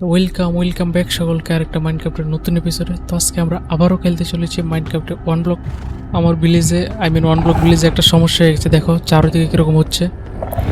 Welcome back সকলকে আরেকটা মাইনক্রাফটের নতুন এপিসোডে। তো আজকে আমরা আবারও খেলতে চলেছি মাইনক্রাফটে ওয়ান ব্লক। আমার ভিলেজে ওয়ান ব্লক ভিলেজে একটা সমস্যা হয়ে গেছে। দেখো চারদিকে কীরকম হচ্ছে।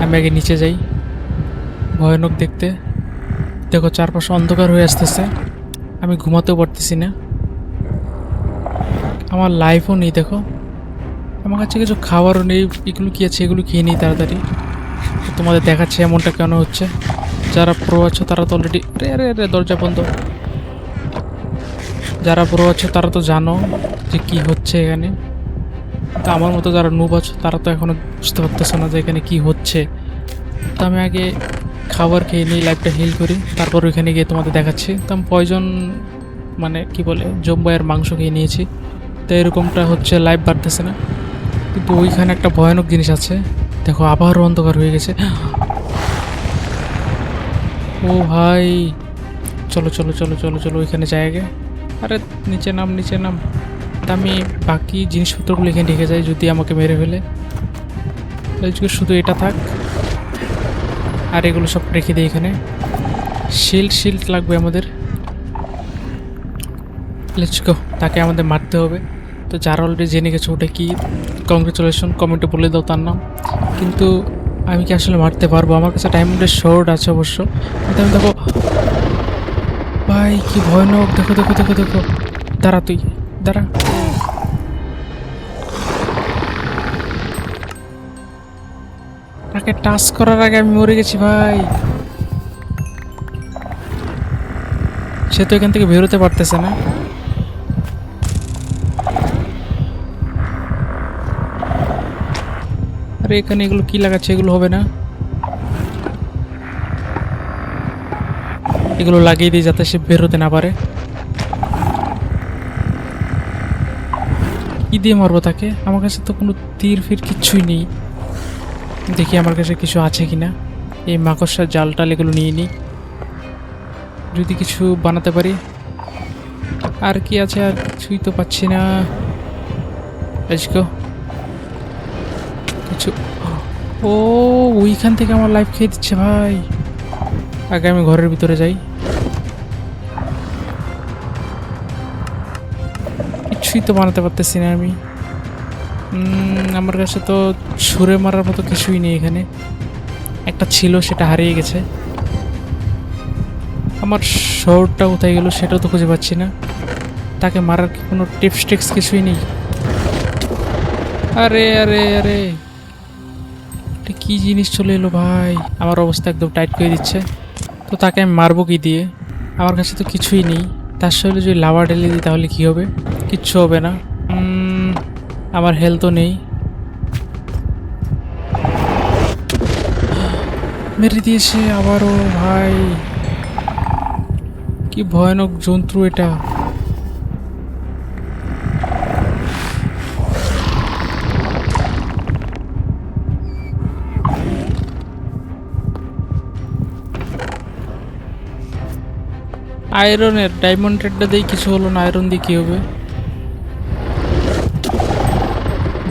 আমি আগে নিচে যাই, ভয়ানক দেখতে। দেখো চারপাশে অন্ধকার হয়ে আসতেছে, আমি ঘুমাতেও পারতেছি না, আমার লাইফও নেই। দেখো আমার কাছে কিছু খাবারও নেই। এগুলো কী আছে, এগুলো খেয়ে নিই তাড়াতাড়ি। তোমাদের দেখাচ্ছে এমনটা কেন হচ্ছে। যারা প্রো আছো তারা তো অলরেডি, আরে আরে আরে দরজা বন্ধ। যারা প্রো আছো তারা তো জানো যে কি হচ্ছে এখানে। তো আমার মতো যারা নুব আছো তারা তো এখনও বুঝতে পারতেছো না যে এখানে কি হচ্ছে। তো আমি আগে খাবার খেয়ে নিই, লাইফটা হিল করি, তারপর ওইখানে গিয়ে তোমাদের দেখাচ্ছি। তো আমি পয়জন কি বলে জম্বাইয়ের মাংস খেয়ে নিয়েছি। তো এরকমটা হচ্ছে, লাইফ বাড়তেছে না। কিন্তু ওইখানে একটা ভয়ানক জিনিস আছে। দেখো আবারও অন্ধকার হয়ে গেছে। ও ভাই, চলো চলো চলো চলো চলো ওইখানে যাই আগে। আরে নিচে নাম নিচে নাম। তা আমি বাকি জিনিসপত্রগুলো এখানে রেখে যাই, যদি আমাকে মেরে ফেলে। শুধু এটা থাক, আর এগুলো সব রেখে দিই এখানে। শিল্ড লাগবে আমাদের। লেটস গো, তাকে আমাদের মারতে হবে। তো যারা অলরেডি জেনে গেছে ওটা কি, কংগ্রেচুলেশন, কমেন্টে বলে দাও তার নাম। কিন্তু আমি কি আসলে মারতে পারবো? আমার কাছে ডায়মন্ডের শর্ট আছে অবশ্য, কিন্তু আমি দেখো ভাই কি ভয়ানক। দেখো দেখো দেখো দেখো, দাঁড়া তুই দাঁড়া। তাকে টাচ করার আগে আমি মরে গেছি ভাই। সে তো এখান থেকে বেরোতে পারতেছে না। আরে এখানে এগুলো কি লাগাচ্ছে, এগুলো হবে না। এগুলো লাগিয়ে দিই যাতে সে বেরোতে না পারে। কি দিয়ে মারবো তাকে? আমার কাছে তো কোনো তীর ফির কিচ্ছুই নেই। দেখি আমার কাছে কিছু আছে কিনা। এই মাকড়সার জাল টাল এগুলো নিয়ে নিই, যদি কিছু বানাতে পারি। আর কি আছে? আর কিছুই তো পাচ্ছি না আজকে কিছু। ও, ওইখান থেকে আমার লাইফ খেয়ে দিচ্ছে ভাই। আগে আমি ঘরের ভিতরে যাই। কিছুই তো বানাতে পারতেছি না আমি। আমার কাছে তো ছুঁড়ে মারার মতো কিছুই নেই এখানে। একটা ছিল, সেটা হারিয়ে গেছে। আমার শর্টটা কোথায় গেল সেটাও তো খুঁজে পাচ্ছি না। তাকে মারার কি কোনো টিপস টিক্স কিছুই নেই? আরে আরে আরে, এটা কি জিনিস চলে এলো ভাই, আমার অবস্থা একদম টাইট করে দিচ্ছে। তো তাকে আমি মারবো কি দিয়ে? আমার কাছে তো কিছুই নেই। তার সাথে যদি লাভা ঢেলে দিই তাহলে কি হবে? কিচ্ছু হবে না। আমার হেলথও নেই। মেরে দিয়েছে আবারও ভাই, কি ভয়ানক জন্তু এটা। আয়রনের ডায়মন্ডেরটা দিয়ে কিছু হলো না, আয়রন দিয়ে কি হবে?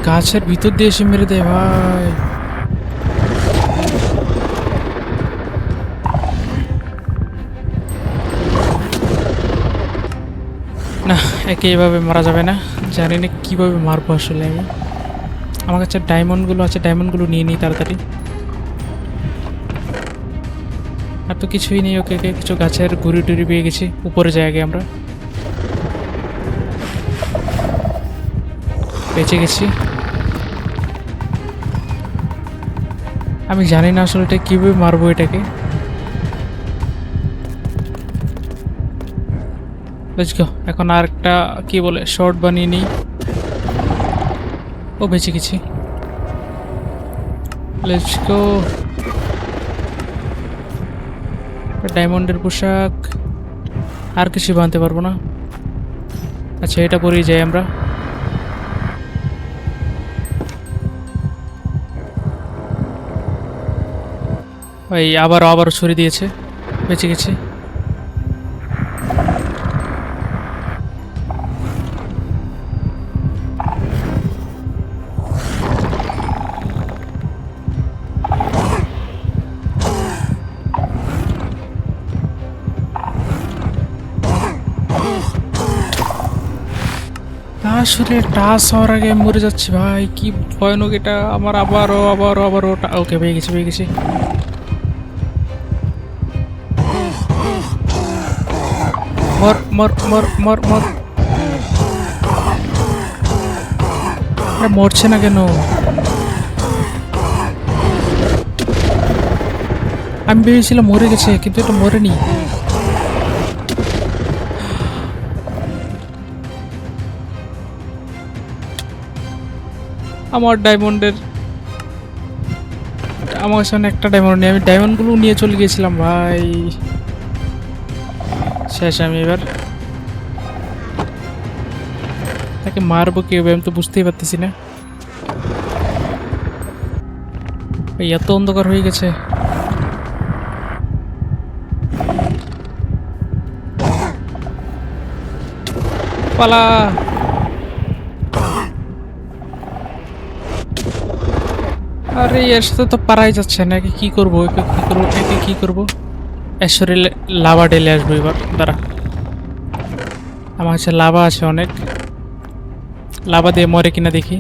গাছের ভিতর দিয়ে এসে মেরে দেয় ভাই। না, একে এভাবে মারা যাবে না। জানি না কীভাবে মারবো আসলে আমি। আমার কাছে ডায়মন্ডগুলো আছে, ডায়মন্ডগুলো নিয়ে নিই তাড়াতাড়ি। আর তো কিছুই নেই। ওকে ওকে, কিছু গাছের গুড়ি টুড়ি পেয়ে গেছি। উপরে যাই আগে আমরা। বেঁচে গেছি। আমি জানি না আসলে এটা কীভাবে মারবো এটাকে। বুঝছো, এখন আর একটা কি বলে শর্ট বানিয়ে নিই। ও বেঁচে গেছি। Let's go. ডায়মন্ডের পোশাক, আর কিছু বানতে পারবো না। আচ্ছা, এটা পরেই যাই আমরা। ওই আবারও ছুরি দিয়েছে। বেঁচে গেছি। শরীরে টাচ হওয়ার আগে আমি মরে যাচ্ছি ভাই, কি ভয়ানক এটা আমার। আবারও ওকে, পেয়ে গেছি। মর। আরে মরছে না কেন? আমি ভেবেছিলাম মরে গেছে, কিন্তু এটা মরেনি। আমার ডায়মন্ডের, আমার সামনে একটা ডায়মন্ড নেই, আমি ডায়মন্ডগুলো নিয়ে চলে গিয়েছিলাম ভাই। শেষ আমি এবার। তাকে মারবো কিভাবে আমি তো বুঝতেই পারতেছি না। এই এত অন্ধকার হয়ে গেছে। পালা। আরে এর সাথে তো পারাই যাচ্ছে না, একে কি করবো? এর শরীরে লাভা ঢেলে আসবো এবার, দাঁড়া। আমার কাছে লাভা আছে অনেক, লাভা দিয়ে মরে কিনা দেখি।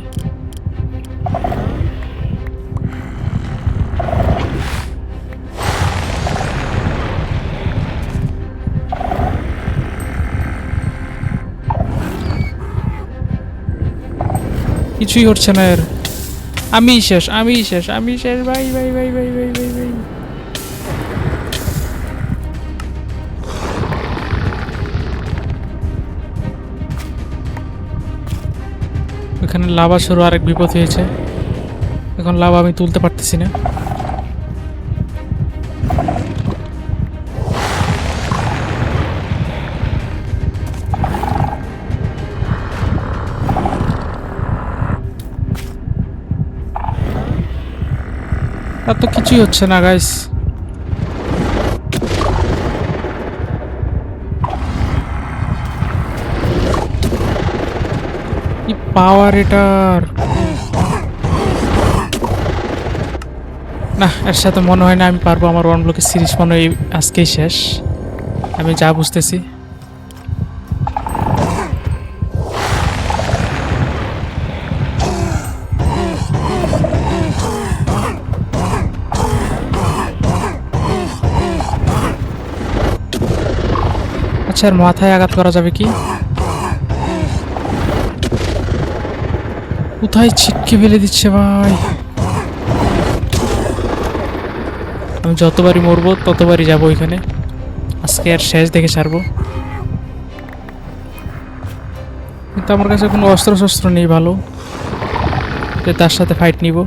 কিছুই হচ্ছে না এর। আমি শেষ ভাই। এখানে লাভা শুরু, আরেক বিপদ হয়েছে। এখন লাভা আমি তুলতে পারতেছি না। আর তো কিছুই হচ্ছে না গাইস। কি পাওয়ার এটার! না, এর সাথে মনে হয় না আমি পারবো। আমার ওয়ান ব্লকের সিরিজ মনে হয় আজকেই শেষ, আমি যা বুঝতেছি। আচ্ছা, আর মাথায় আঘাত করা যাবে কি? কোথায় ছিটকে ফেলে দিচ্ছে ভাই! আমি যতবারই মরবো ততবারই যাবো ওইখানে। আজকে আর শেষ দেখে ছাড়বো। কিন্তু আমার কাছে কোনো অস্ত্র শস্ত্র নেই ভালো, যে তার সাথে ফাইট নিব।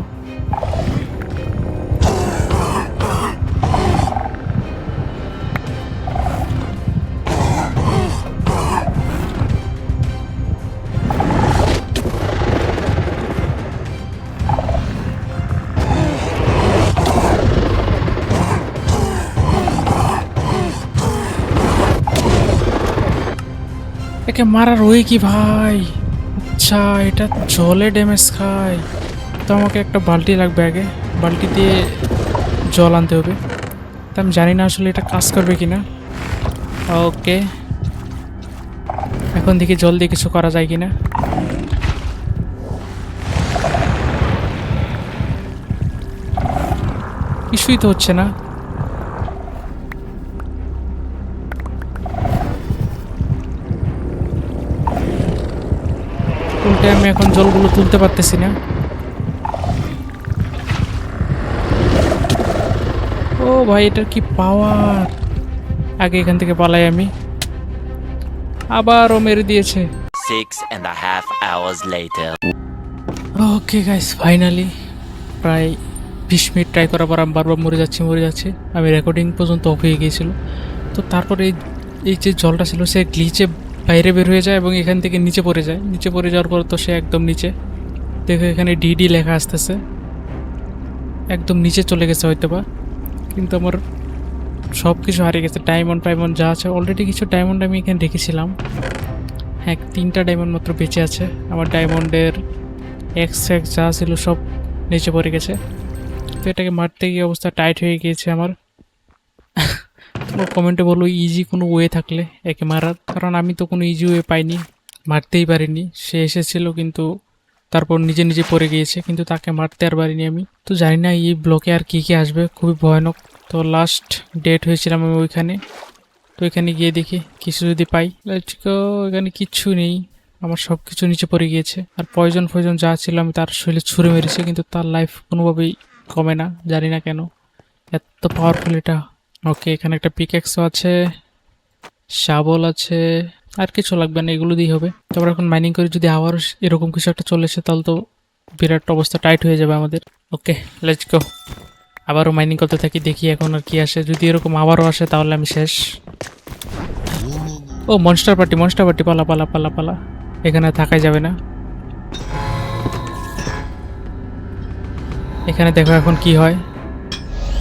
একে মারার ওই কি ভাই? আচ্ছা, এটা জলে ড্যামেজ খায়। তো আমাকে একটা বালতি লাগবে আগে, বালতি দিয়ে জল আনতে হবে। তা আমি জানি না আসলে এটা কাজ করবে কিনা। ওকে, এখন দেখি জল দিয়ে কিছু করা যায় কিনা। কিছুই তো হচ্ছে না। উল্টে আমি এখন জলগুলো তুলতে পারতেছি না। ও ভাই, এটার কি পাওয়ার! আগে এখান থেকে পালাই আমি। আবারও মেরে দিয়েছে। 6.5 hours later. Okay guys, finally প্রায় 20 মিনিট ট্রাই করার পর আমি বারবার মরে যাচ্ছি। আমি রেকর্ডিং পর্যন্ত অফ হয়ে গিয়েছিল। তো তারপরে এই যে জলটা ছিল সে গ্লিচে বাইরে বের হয়ে যায় এবং এখান থেকে নিচে পড়ে যায়। নিচে পড়ে যাওয়ার পর তো সে একদম নিচে, দেখো এখানে ডিডি লেখা আসতেছে, একদম নিচে চলে গেছে হয়তো বা। কিন্তু আমার সব কিছু হারিয়ে গেছে, ডায়মন্ড যা আছে। অলরেডি কিছু ডায়মন্ড আমি এখানে রেখেছিলাম। হ্যাঁ, 3টা ডায়মন্ড মাত্র বেঁচে আছে। আমার ডায়মন্ডের এক্স যা ছিল সব নিচে পড়ে গেছে। তো এটাকে মারতে গিয়ে অবস্থা টাইট হয়ে গিয়েছে আমার। তোমরা কমেন্টে বলো ইজি কোনো ওয়ে থাকলে একে মারার, কারণ আমি তো কোনো ইজি ওয়ে পাইনি। মারতেই পারিনি। সে এসেছিল কিন্তু তারপর নিজে নিজে পড়ে গিয়েছে, কিন্তু তাকে মারতে আর পারিনি আমি। তো জানি না এই ব্লকে আর কি কি আসবে, খুবই ভয়ানক। তো লাস্ট ডেট হয়েছিলাম আমি ওইখানে। তো এখানে গিয়ে দেখি কিছু যদি পাই। Let's go. এখানে কিচ্ছু নেই, আমার সব কিছু নিচে পড়ে গিয়েছে। আর পয়জন ফয়জন যা ছিল আমি তার শরীরে ছুঁড়ে মেরেছি, কিন্তু তার লাইফ কোনোভাবেই কমে না, জানি না কেন এত পাওয়ারফুল এটা। ওকে, এখানে একটা পিকএক্সও আছে, শাবল আছে, আর কিছু লাগবে না, এগুলো দিয়ে হবে। তারপর এখন মাইনিং করে যদি আবার এরকম কিছু একটা চলে আসে তাহলে তো বিরাট অবস্থা টাইট হয়ে যাবে আমাদের। ওকে, লেটস গো। আবারও মাইনিং করতে থাকি, দেখি এখন আর কি আসে। যদি এরকম আবারও আসে তাহলে আমি শেষ। ও মনস্টার পার্টি, মনস্টার পার্টি, পালা পালা পালা পালা। এখানে থাকাই যাবে না। এখানে দেখো এখন কি হয়,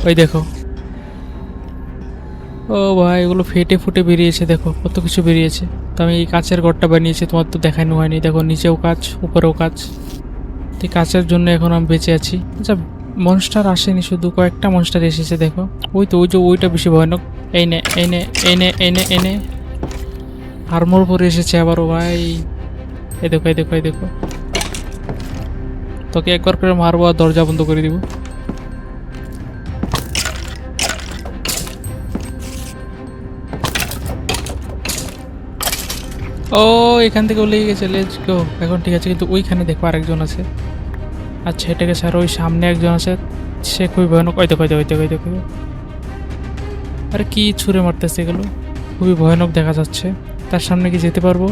ওই দেখো। ও ভাই, এগুলো ফেটে ফুটে বেরিয়েছে, দেখো কত কিছু বেরিয়েছে। তো আমি এই কাচের ঘরটা বানিয়েছি, তোমার তো দেখানো হয়নি। দেখো নিচেও কাচ, উপরেও কাচ। তো এই কাচের জন্য এখন আমি বেঁচে আছি। আচ্ছা, মনস্টার আসেনি, শুধু কয়েকটা মনস্টার এসেছে দেখো। ওই তো, ওই যে ওইটা বেশি ভয়ানক। এই নে এই নে এই নে এই নে এই নে। আর্মর পরে এসেছে আবারও ভাই। এই দেখো এই দেখো এই দেখো। তোকে একবার করে মারবো আর দরজা বন্ধ করে দিব। ও, এখান থেকে লেগে গেছে, লেটস গো। এখন ঠিক আছে, কিন্তু ওইখানে দেখো আরেকজন আছে। আচ্ছা, এটাকে স্যার, ওই সামনে একজন আছে, সে খুবই ভয়ানক। ওই দেখো ওই দেখো ওই দেখো ওই দেখো। আরে কি ছুঁড়ে মারতেছে এগুলো, খুবই ভয়ানক দেখা যাচ্ছে। তার সামনে কি যেতে পারবো?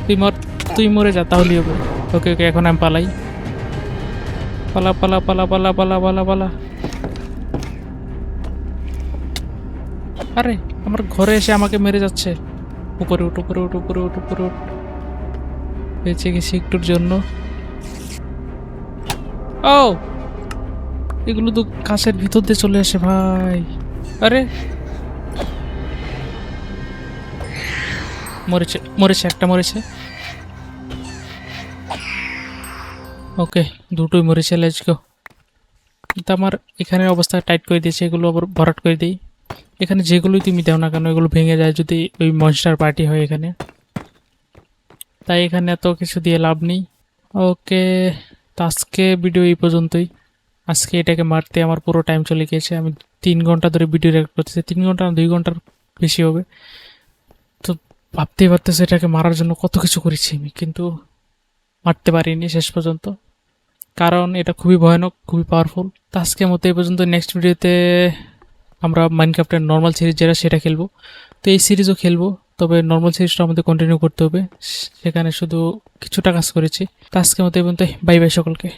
তুই মর, তুই মরে যা তাহলেই হবে। ওকে ওকে, এখন আমি পালাই। পালা পালা পালা পালা পালা পালা পালা। আরে, আমার ঘরে এসে আমাকে মেরে যাচ্ছে। উপরে উঠ উপরে উঠ উপরে উঠ উপরে উঠ। বেঁচে গেছি একটুর জন্য। ও, এগুলো তো কাছের ভিতর দিয়ে চলে আসে ভাই। আরে, মরেছে মরেছে, একটা মরেছে। ওকে, দুটোই মরেছে, লেটস গো। কিন্তু আমার এখানের অবস্থা টাইট করে দিয়েছে, এগুলো আবার ভরাট করে দিই। এখানে যেগুলোই তুমি দাও না কেন এগুলো ভেঙে যায় যদি ওই মনস্টার পার্টি হয় এখানে। তাই এখানে এত কিছু দিয়ে লাভ নেই। ওকে, তো আজকে ভিডিও এই পর্যন্তই। আজকে এটাকে মারতে আমার পুরো টাইম চলে গিয়েছে। আমি 3 ঘন্টা ধরে ভিডিও রেকর্ড করতেছি, 3 ঘন্টা না 2 ঘন্টার বেশি হবে। তো ভাবতেই পারতেছে এটাকে মারার জন্য কত কিছু করেছি আমি, কিন্তু মারতে পারিনি শেষ পর্যন্ত, কারণ এটা খুবই ভয়ানক, খুবই পাওয়ারফুল। তো আজকের মতো এই পর্যন্ত। নেক্সট ভিডিওতে আমরা মাইনক্রাফটের নর্মাল সিরিজ যেটা সেটা খেলবো। তো এই সিরিজও খেলবো, তবে নর্মাল সিরিজটা আমাদের কন্টিনিউ করতে হবে। সেখানে শুধু কিছুটা কাজ করেছি। তো আজকের মতো এই পর্যন্ত। বাই বাই সকলকে।